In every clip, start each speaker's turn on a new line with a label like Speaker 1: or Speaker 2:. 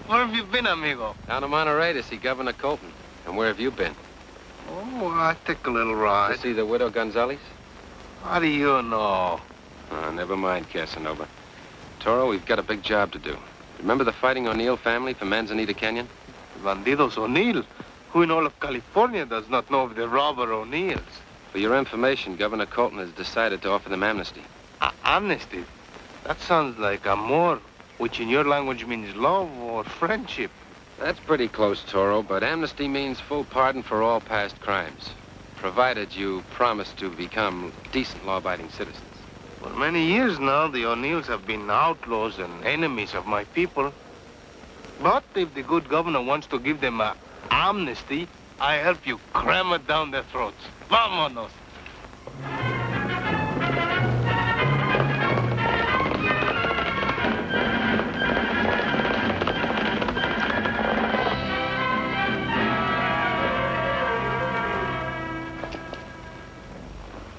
Speaker 1: Where have you been, amigo?
Speaker 2: Down to Monterey to see Governor Colton. And where have you been?
Speaker 1: Oh, I took a little ride.
Speaker 2: To see the widow Gonzalez?
Speaker 1: How do you know?
Speaker 2: Oh, never mind, Casanova. Toro, we've got a big job to do. Remember the Fighting O'Neill family from Manzanita Canyon?
Speaker 1: Bandidos O'Neill. Who in all of California does not know of the robber O'Neills?
Speaker 2: For your information, Governor Colton has decided to offer them amnesty.
Speaker 1: Amnesty? That sounds like amor, which in your language means love or friendship.
Speaker 2: That's pretty close, Toro, but amnesty means full pardon for all past crimes, provided you promise to become decent, law-abiding citizens.
Speaker 1: For many years now, the O'Neills have been outlaws and enemies of my people. But if the good governor wants to give them an amnesty, I help you cram it down their throats. Vámonos!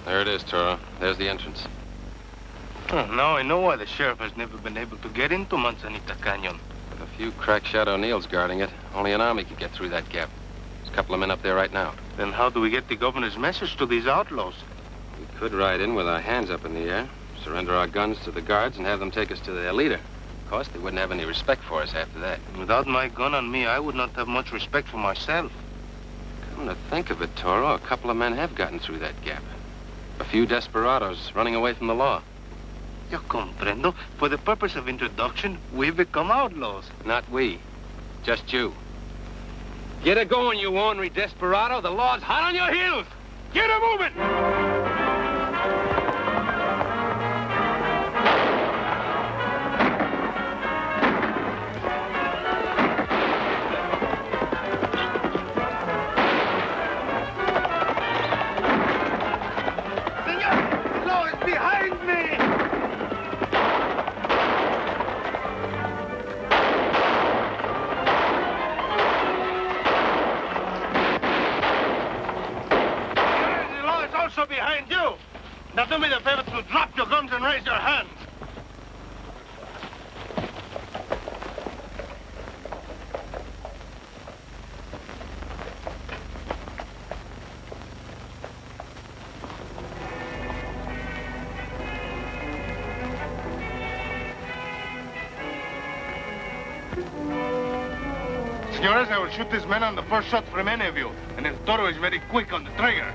Speaker 2: There it is, Toro. There's the entrance.
Speaker 1: Now I know why the sheriff has never been able to get into Manzanita Canyon.
Speaker 2: With a few crack-shot O'Neills guarding it, only an army could get through that gap. There's a couple of men up there right now.
Speaker 1: Then how do we get the governor's message to these outlaws?
Speaker 2: We could ride in with our hands up in the air, surrender our guns to the guards, and have them take us to their leader. Of course, they wouldn't have any respect for us after that.
Speaker 1: Without my gun on me, I would not have much respect for myself.
Speaker 2: Come to think of it, Toro, a couple of men have gotten through that gap. A few desperados running away from the law.
Speaker 1: Yo comprendo. For the purpose of introduction, we become outlaws.
Speaker 2: Not we. Just you. Get it going, you ornery desperado. The law's hot on your heels. Get it moving!
Speaker 1: Behind you. Now do me the favor to drop your guns and raise your hands. Senores, I will shoot this man on the first shot from any of you. And El Toro is very quick on the trigger.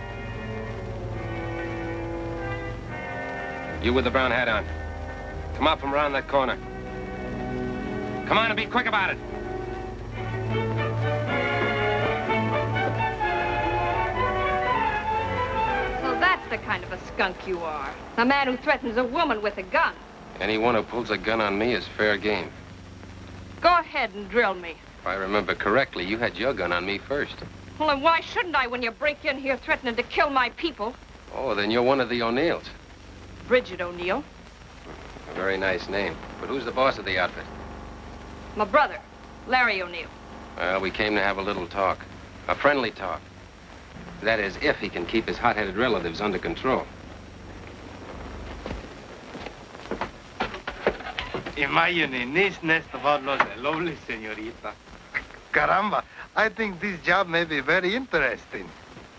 Speaker 2: You with the brown hat on. Come out from around that corner. Come on and be quick about it.
Speaker 3: So that's the kind of a skunk you are. A man who threatens a woman with a gun.
Speaker 2: Anyone who pulls a gun on me is fair game.
Speaker 3: Go ahead and drill me.
Speaker 2: If I remember correctly, you had your gun on me first.
Speaker 3: Well, then why shouldn't I when you break in here threatening to kill my people?
Speaker 2: Oh, then you're one of the O'Neills.
Speaker 3: Bridget O'Neill.
Speaker 2: A very nice name. But who's the boss of the outfit?
Speaker 3: My brother, Larry O'Neill.
Speaker 2: Well, we came to have a little talk. A friendly talk. That is, if he can keep his hot-headed relatives under control.
Speaker 1: Imagine in this nest of outlaws a lovely señorita. Caramba, I think this job may be very interesting.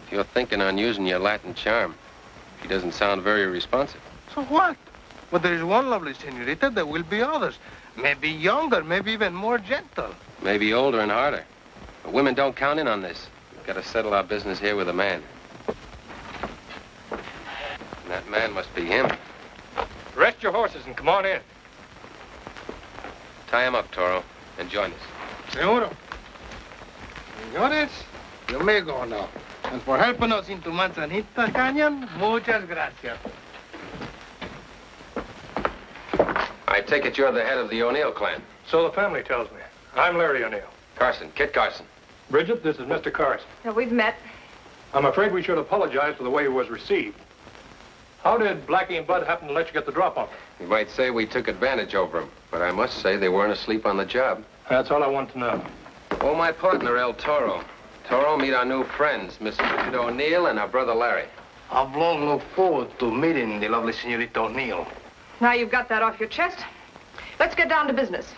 Speaker 2: If you're thinking on using your Latin charm, he doesn't sound very responsive.
Speaker 1: So what? Well, there is one lovely señorita, there will be others. Maybe younger, maybe even more gentle.
Speaker 2: Maybe older and harder. But women don't count in on this. We've got to settle our business here with a man. And that man must be him.
Speaker 4: Rest your horses and come on in.
Speaker 2: Tie him up, Toro, and join us.
Speaker 1: Seguro. Señores, you may go now. And for helping us into Manzanita Canyon, muchas gracias.
Speaker 2: I take it you're the head of the O'Neill clan.
Speaker 4: So the family tells me. I'm Larry O'Neill.
Speaker 2: Carson, Kit Carson.
Speaker 4: Bridget, this is Mr. Carson.
Speaker 3: Yeah, we've met.
Speaker 4: I'm afraid we should apologize for the way he was received. How did Blackie and Bud happen to let you get the drop on him?
Speaker 2: You might say we took advantage over him, but I must say they weren't asleep on the job.
Speaker 4: That's all I want to know.
Speaker 2: Oh, my partner, El Toro. Toro, meet our new friends, Miss Bridget O'Neill and our brother Larry.
Speaker 1: I've long looked forward to meeting the lovely Señorita O'Neill.
Speaker 3: Now you've got that off your chest, let's get down to business.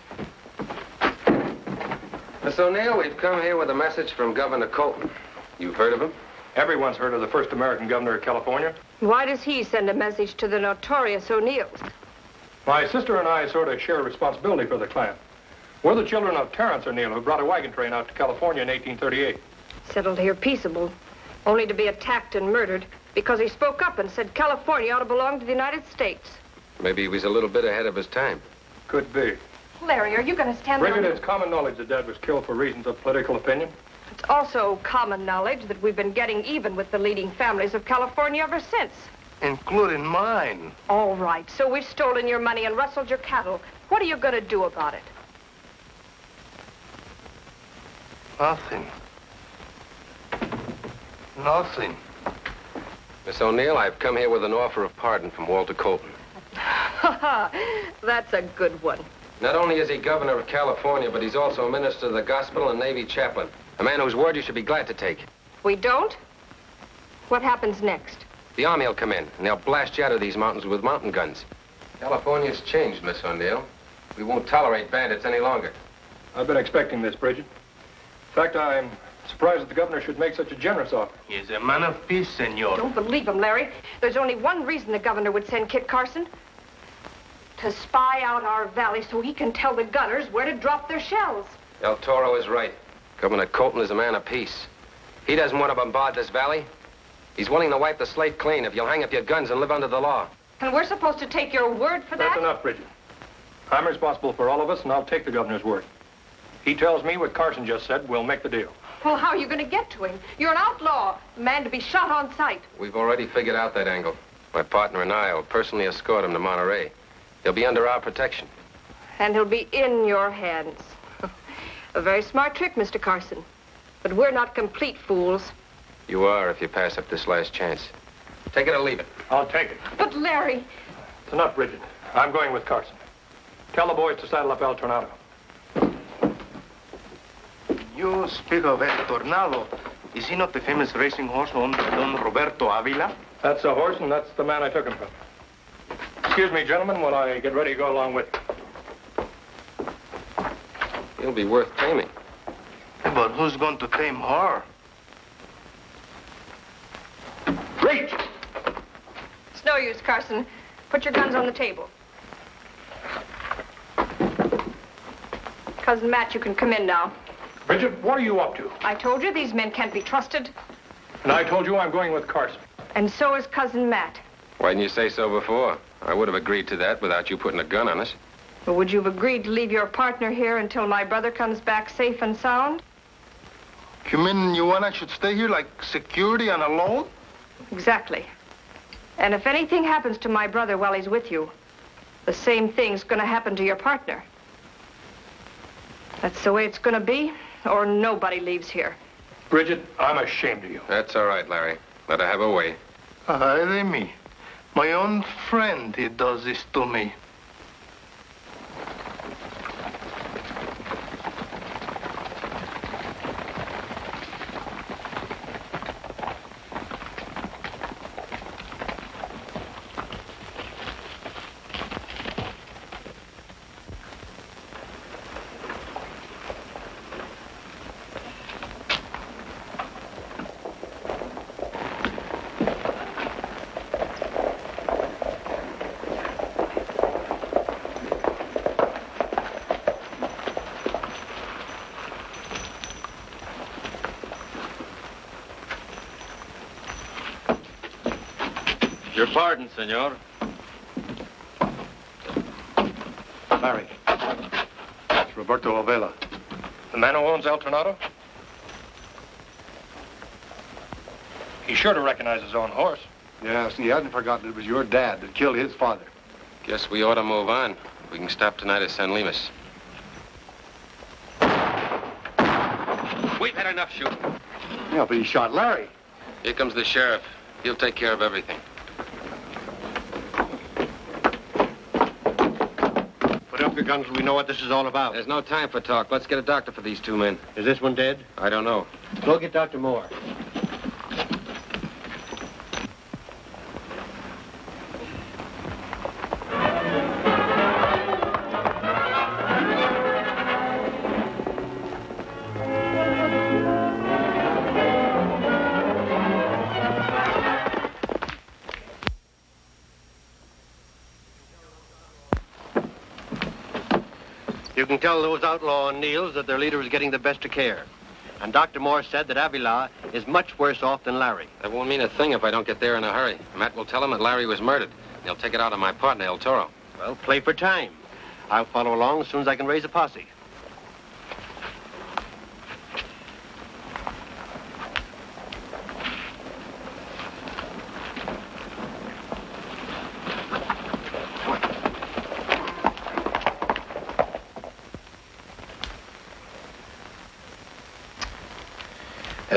Speaker 2: Miss O'Neill, we've come here with a message from Governor Colton. You've heard of him?
Speaker 4: Everyone's heard of the first American governor of California.
Speaker 3: Why does he send a message to the notorious O'Neills?
Speaker 4: My sister and I sort of share responsibility for the clan. We're the children of Terrence O'Neill, who brought a wagon train out to California in 1838.
Speaker 3: Settled here peaceable, only to be attacked and murdered because he spoke up and said California ought to belong to the United States.
Speaker 2: Maybe he was a little bit ahead of his time.
Speaker 4: Could be.
Speaker 3: Larry, are you going to stand there?
Speaker 4: Bridget, it's common knowledge that Dad was killed for reasons of political opinion.
Speaker 3: It's also common knowledge that we've been getting even with the leading families of California ever since.
Speaker 1: Including mine.
Speaker 3: All right, so we've stolen your money and rustled your cattle. What are you going to do about it?
Speaker 1: Nothing. Nothing.
Speaker 2: Miss O'Neill, I've come here with an offer of pardon from Walter Colton.
Speaker 3: That's a good one.
Speaker 2: Not only is he governor of California, but he's also a minister of the gospel and Navy chaplain. A man whose word you should be glad to take.
Speaker 3: We don't? What happens next?
Speaker 2: The Army will come in, and they'll blast you out of these mountains with mountain guns. California's changed, Miss O'Neill. We won't tolerate bandits any longer.
Speaker 4: I've been expecting this, Bridget. In fact, I'm surprised that the governor should make such a generous offer.
Speaker 1: He is a man of peace, senor.
Speaker 3: Don't believe him, Larry. There's only one reason the governor would send Kit Carson. To spy out our valley so he can tell the gunners where to drop their shells.
Speaker 2: El Toro is right. Governor Colton is a man of peace. He doesn't want to bombard this valley. He's willing to wipe the slate clean if you'll hang up your guns and live under the law.
Speaker 3: And we're supposed to take your word for that?
Speaker 4: That's enough, Bridget. I'm responsible for all of us, and I'll take the governor's word. He tells me what Carson just said, we'll make the deal.
Speaker 3: Well, how are you going to get to him? You're an outlaw, a man to be shot on sight.
Speaker 2: We've already figured out that angle. My partner and I will personally escort him to Monterey. He'll be under our protection.
Speaker 3: And he'll be in your hands. A very smart trick, Mr. Carson. But we're not complete fools.
Speaker 2: You are if you pass up this last chance. Take it or leave it.
Speaker 4: I'll take it.
Speaker 3: But, Larry...
Speaker 4: It's enough, Bridget. I'm going with Carson. Tell the boys to saddle up El Tornado.
Speaker 1: You speak of El Tornado. Is he not the famous racing horse owned by Don Roberto Avila?
Speaker 4: That's the horse, and that's the man I took him from. Excuse me, gentlemen, while I get ready to go along with you.
Speaker 2: He'll be worth taming.
Speaker 1: But who's going to tame her?
Speaker 4: Reach!
Speaker 3: It's no use, Carson. Put your guns on the table. Cousin Matt, you can come in now.
Speaker 4: Bridget, what are you up to?
Speaker 3: I told you these men can't be trusted.
Speaker 4: And I told you I'm going with Carson.
Speaker 3: And so is Cousin Matt.
Speaker 2: Why didn't you say so before? I would have agreed to that without you putting a gun on us.
Speaker 3: But would you have agreed to leave your partner here until my brother comes back safe and sound?
Speaker 1: You mean you want I should stay here like security and alone?
Speaker 3: Exactly. And if anything happens to my brother while he's with you, the same thing's going to happen to your partner. That's the way it's going to be, or nobody leaves here.
Speaker 4: Bridget, I'm ashamed of you.
Speaker 2: That's all right, Larry. Let her have her way.
Speaker 1: Ay de me. My own friend, he does this to me.
Speaker 5: Your pardon, senor.
Speaker 4: Larry. It's Roberto Avila. The man who owns El Tornado? He's sure to recognize his own horse.
Speaker 6: Yes, he hasn't forgotten it was your dad that killed his father.
Speaker 2: Guess we ought to move on. We can stop tonight at San Lemus. We've had enough shooting.
Speaker 6: Yeah, but he shot Larry.
Speaker 2: Here comes the sheriff. He'll take care of everything.
Speaker 6: Put up your guns. We know what this is all about.
Speaker 2: There's no time for talk. Let's get a doctor for these two men.
Speaker 6: Is this one dead?
Speaker 2: I don't know.
Speaker 6: Go get Dr. Moore.
Speaker 5: You can tell those outlaw O'Neills that their leader is getting the best of care. And Dr. Moore said that Avila is much worse off than Larry.
Speaker 2: That won't mean a thing if I don't get there in a hurry. Matt will tell him that Larry was murdered. He'll take it out on my partner, El Toro.
Speaker 5: Well, play for time. I'll follow along as soon as I can raise a posse.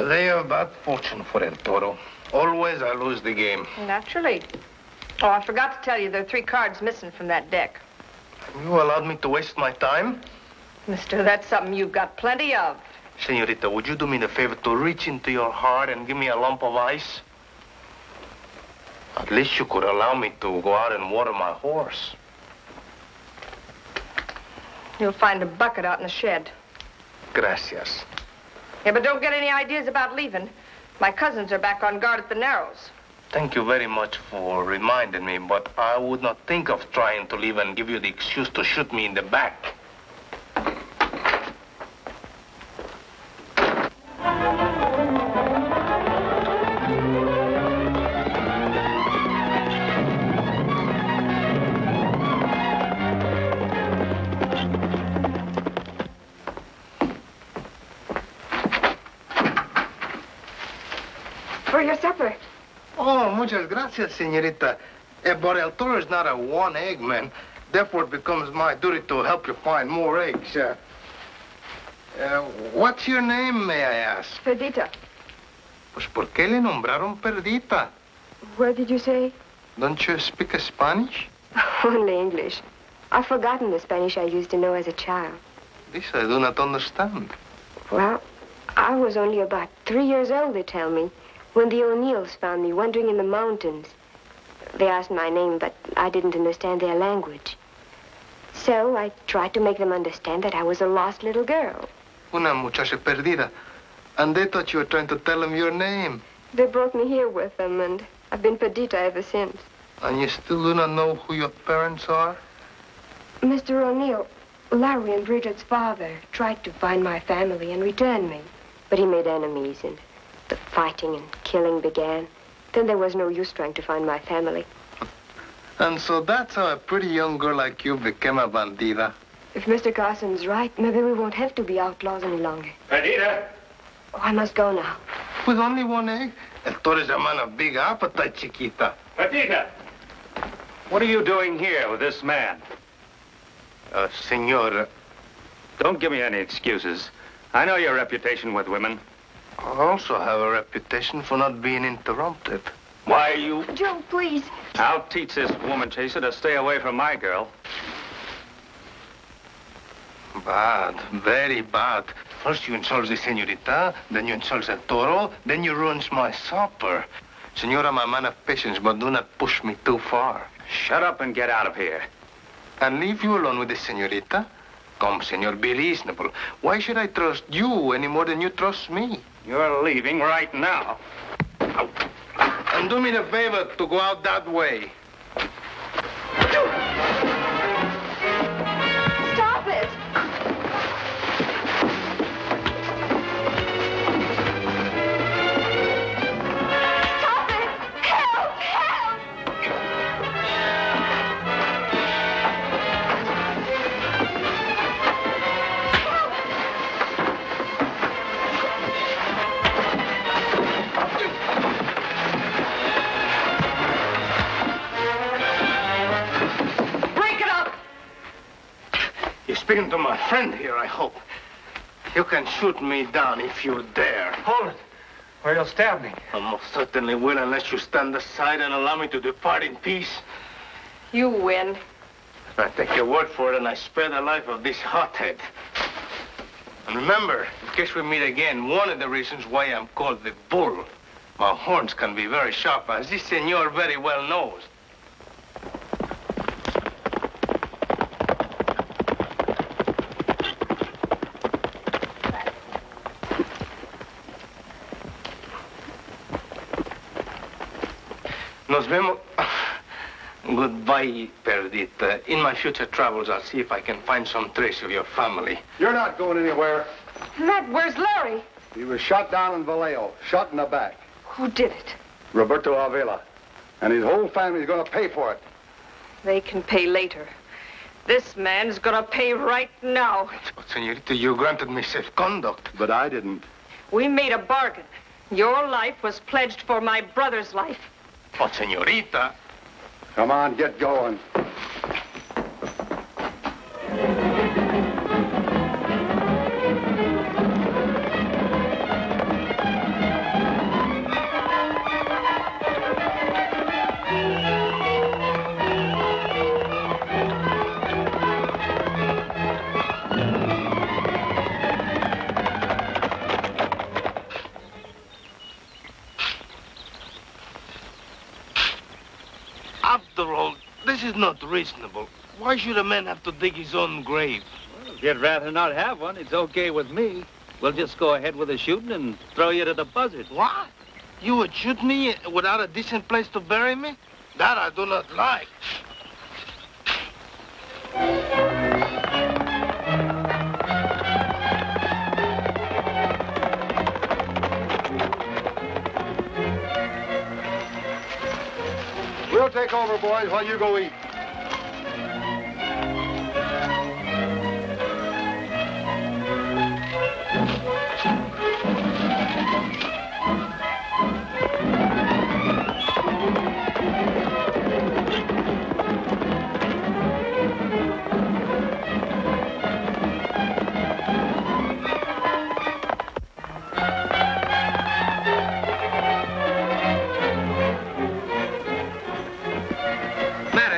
Speaker 1: They have bad fortune for El Toro. Always I lose the game.
Speaker 3: Naturally. Oh, I forgot to tell you there are 3 cards missing from that deck.
Speaker 1: You allowed me to waste my time?
Speaker 3: Mister, that's something you've got plenty of.
Speaker 1: Senorita, would you do me the favor to reach into your heart and give me a lump of ice? At least you could allow me to go out and water my horse.
Speaker 3: You'll find a bucket out in the shed.
Speaker 1: Gracias.
Speaker 3: Yeah, but don't get any ideas about leaving. My cousins are back on guard at the Narrows.
Speaker 1: Thank you very much for reminding me, but I would not think of trying to leave and give you the excuse to shoot me in the back.
Speaker 3: For your supper.
Speaker 1: Oh, muchas gracias, señorita. But El Toro is not a one-egg man. Therefore, it becomes my duty to help you find more eggs. What's your name, may I ask?
Speaker 3: Perdita.
Speaker 1: Pues, ¿por qué le nombraron Perdita?
Speaker 7: What did you say?
Speaker 1: Don't you speak Spanish?
Speaker 7: Only English. I've forgotten the Spanish I used to know as a child.
Speaker 1: This I do not understand.
Speaker 7: Well, I was only about 3 years old, they tell me, when the O'Neills found me wandering in the mountains. They asked my name, but I didn't understand their language. So I tried to make them understand that I was a lost little girl.
Speaker 1: Una muchacha perdida. And they thought you were trying to tell them your name.
Speaker 7: They brought me here with them, and I've been Perdita ever since.
Speaker 1: And you still do not know who your parents are?
Speaker 7: Mr. O'Neill, Larry and Bridget's father tried to find my family and return me. But he made enemies, and the fighting and killing began. Then there was no use trying to find my family.
Speaker 1: And so that's how a pretty young girl like you became a bandida.
Speaker 7: If Mr. Carson's right, maybe we won't have to be outlaws any longer.
Speaker 4: Perdita!
Speaker 7: Oh, I must go now.
Speaker 1: With only one egg? El Toro is a man of big appetite, chiquita.
Speaker 4: Perdita! What are you doing here with this man?
Speaker 1: Senor,
Speaker 4: Don't give me any excuses. I know your reputation with women.
Speaker 1: I also have a reputation for not being interrupted.
Speaker 4: Why you...
Speaker 7: Joe, please.
Speaker 4: I'll teach this woman chaser to stay away from my girl.
Speaker 1: Bad, very bad. First you insult the senorita, then you insult El Toro, then you ruins my supper. Senora, I'm a man of patience, but do not push me too far.
Speaker 4: Shut up and get out of here.
Speaker 1: And leave you alone with the senorita? Come, senor, be reasonable. Why should I trust you any more than you trust me?
Speaker 4: You're leaving right now.
Speaker 1: And do me the favor to go out that way.
Speaker 3: Stop it! Stop it! Help! Help! Break it up!
Speaker 1: You're speaking to my friend here, I hope. You can shoot me down if you dare.
Speaker 4: Hold it, or you'll stab me.
Speaker 1: I most certainly will unless you stand aside and allow me to depart in peace.
Speaker 3: You win.
Speaker 1: I take your word for it and I spare the life of this hothead. And remember, in case we meet again, one of the reasons why I'm called the Bull. My horns can be very sharp, as this senor very well knows. Goodbye, Perdita. In my future travels, I'll see if I can find some trace of your family.
Speaker 6: You're not going anywhere.
Speaker 3: Matt, where's Larry?
Speaker 6: He was shot down in Vallejo, shot in the back.
Speaker 3: Who did it?
Speaker 6: Roberto Avila. And his whole family's going to pay for it.
Speaker 3: They can pay later. This man's gonna pay right now.
Speaker 1: But, senorita, you granted me safe conduct.
Speaker 6: But I didn't.
Speaker 3: We made a bargain. Your life was pledged for my brother's life.
Speaker 1: But, senorita...
Speaker 6: Come on, get going.
Speaker 1: After all, this is not reasonable. Why should a man have to dig his own grave?
Speaker 8: Well, if you'd rather not have one, it's okay with me. We'll just go ahead with the shooting and throw you to the buzzards.
Speaker 1: What? You would shoot me without a decent place to bury me? That I do not like.
Speaker 6: We'll take over, boys, while you go eat.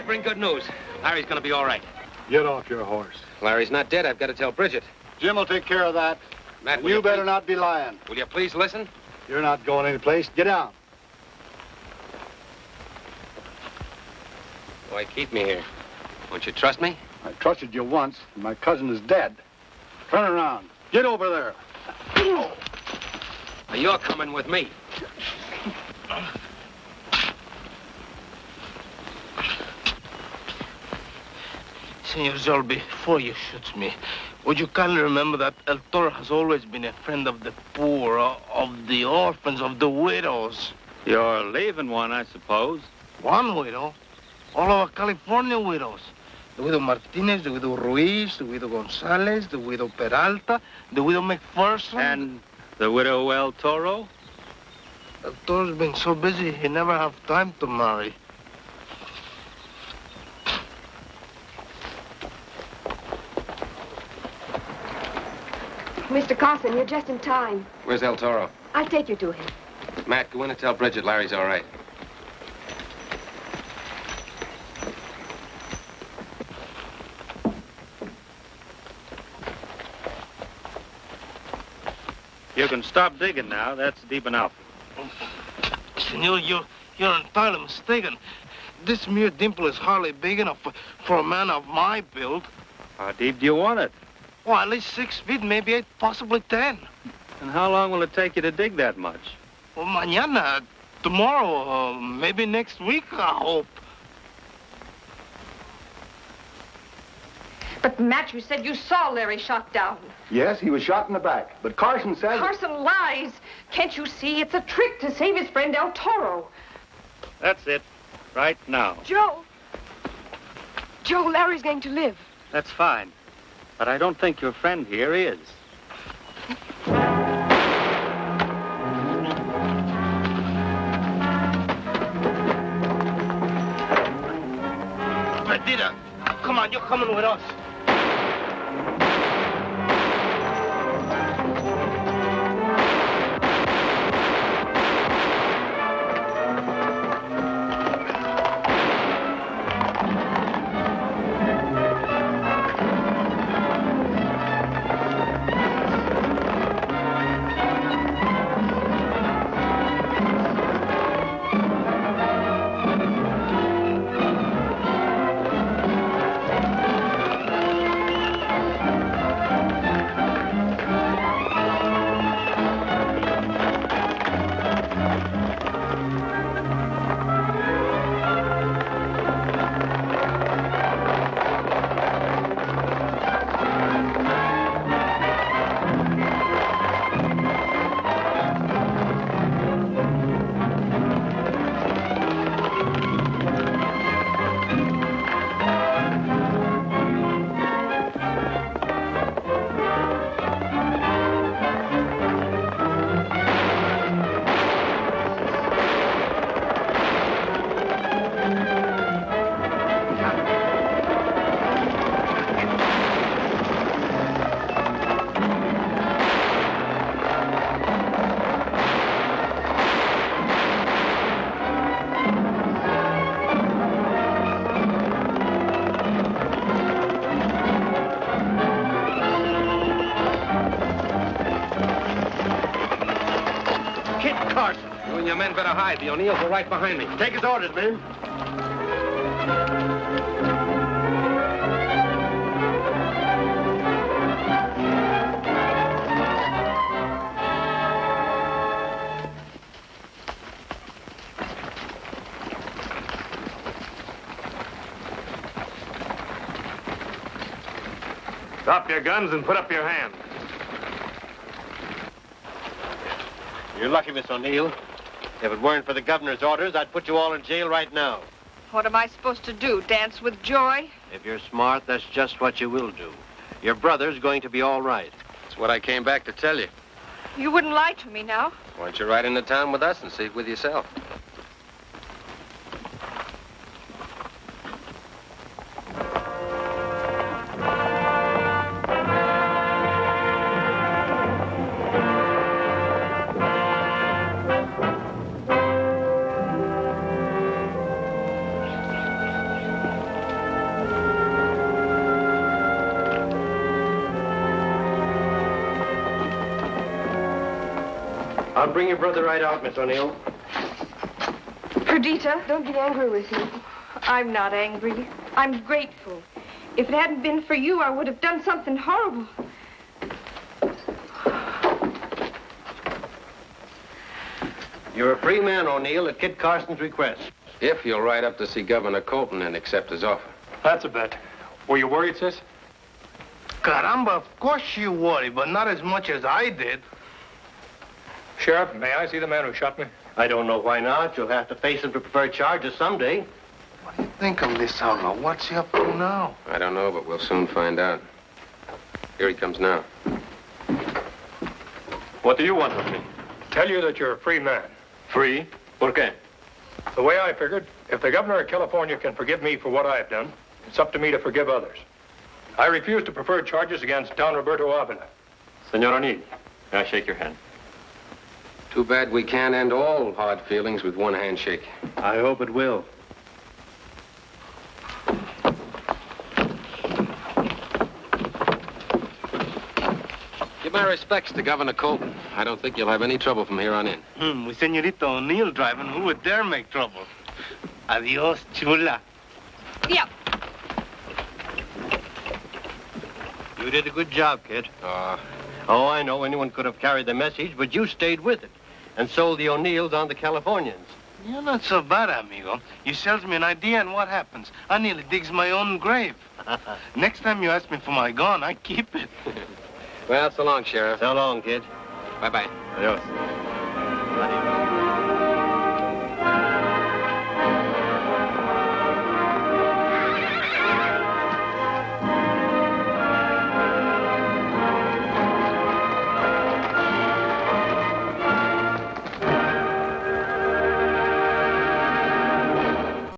Speaker 2: Bring good news. Larry's gonna be all right.
Speaker 6: Get off your horse.
Speaker 2: Larry's not dead. I've got to tell Bridget.
Speaker 6: Jim will take care of that.
Speaker 2: Matt,
Speaker 6: And you better not be lying.
Speaker 2: Will you please listen?
Speaker 6: You're not going anyplace. Get down.
Speaker 2: Why keep me here? Won't you trust me?
Speaker 6: I trusted you once, and my cousin is dead. Turn around. Get over there.
Speaker 2: Now, you're coming with me.
Speaker 1: Senor Zol, before you shoot me, would you kindly remember that El Toro has always been a friend of the poor, of the orphans, of the widows?
Speaker 8: You're leaving one, I suppose.
Speaker 1: One widow? All over California widows. The widow Martinez, the widow Ruiz, the widow Gonzalez, the widow Peralta, the widow McPherson.
Speaker 8: And the widow El Toro?
Speaker 1: El Toro's been so busy, he never have time to marry.
Speaker 7: Mr. Carson, you're just in time.
Speaker 2: Where's El Toro?
Speaker 7: I'll take you to him.
Speaker 2: Matt, go in and tell Bridget Larry's all right.
Speaker 8: You can stop digging now. That's deep enough.
Speaker 1: Senor, you're entirely mistaken. This mere dimple is hardly big enough for a man of my build.
Speaker 8: How deep do you want it?
Speaker 1: Well, at least 6 feet, maybe 8, possibly 10.
Speaker 8: And how long will it take you to dig that much?
Speaker 1: Well, mañana, tomorrow, maybe next week, I hope.
Speaker 3: But, Matt, you said you saw Larry shot down.
Speaker 6: Yes, he was shot in the back. But Carson says...
Speaker 3: Carson lies. Can't you see? It's a trick to save his friend El Toro.
Speaker 8: That's it. Right now.
Speaker 7: Joe! Joe, Larry's going to live.
Speaker 8: That's fine. But I don't think your friend here is.
Speaker 1: Perdita, come on, you're coming with us.
Speaker 5: Carson.
Speaker 2: You and your men better hide. The O'Neills are right behind me.
Speaker 5: Take his orders, men.
Speaker 4: Drop your guns and put up your hands.
Speaker 5: You're lucky, Miss O'Neill. If it weren't for the governor's orders, I'd put you all in jail right now.
Speaker 3: What am I supposed to do, dance with joy?
Speaker 5: If you're smart, that's just what you will do. Your brother's going to be all right.
Speaker 2: That's what I came back to tell you.
Speaker 3: You wouldn't lie to me now.
Speaker 2: Why don't you ride into town with us and see it with yourself?
Speaker 5: I'll bring your brother right out, Miss O'Neill.
Speaker 3: Perdita,
Speaker 7: Don't be angry with me.
Speaker 3: I'm not angry. I'm grateful. If it hadn't been for you, I would have done something horrible.
Speaker 5: You're a free man, O'Neill, at Kit Carson's request.
Speaker 2: If you'll ride up to see Governor Colton and accept his offer.
Speaker 4: That's a bet. Were you worried, sis?
Speaker 1: Caramba, of course you worry, but not as much as I did.
Speaker 4: Sheriff, may I see the man who shot me?
Speaker 5: I don't know why not. You'll have to face him to preferred charges someday.
Speaker 1: What do you think of this outlaw? What's he up to now?
Speaker 2: I don't know, but we'll soon find out. Here he comes now.
Speaker 4: What do you want with me? Tell you that you're a free man.
Speaker 5: Free? ¿Por qué?
Speaker 4: The way I figured, if the governor of California can forgive me for what I've done, it's up to me to forgive others. I refuse to prefer charges against Don Roberto Avila.
Speaker 5: Senor O'Neill, may I shake your hand?
Speaker 2: Too bad we can't end all hard feelings with one handshake.
Speaker 5: I hope it will.
Speaker 2: Give my respects to Governor Colton. I don't think you'll have any trouble from here on in.
Speaker 1: With Senorita O'Neill driving, who would dare make trouble? Adios, chula.
Speaker 3: Yeah.
Speaker 5: You did a good job, kid. Oh, I know anyone could have carried the message, but you stayed with it and sold the O'Neills on the Californians.
Speaker 1: You're not so bad, amigo. You sells me an idea, and what happens? I nearly digs my own grave. Next time you ask me for my gun, I keep it.
Speaker 2: Well, so long, Sheriff.
Speaker 5: So long, kid.
Speaker 2: Bye-bye.
Speaker 5: Adios.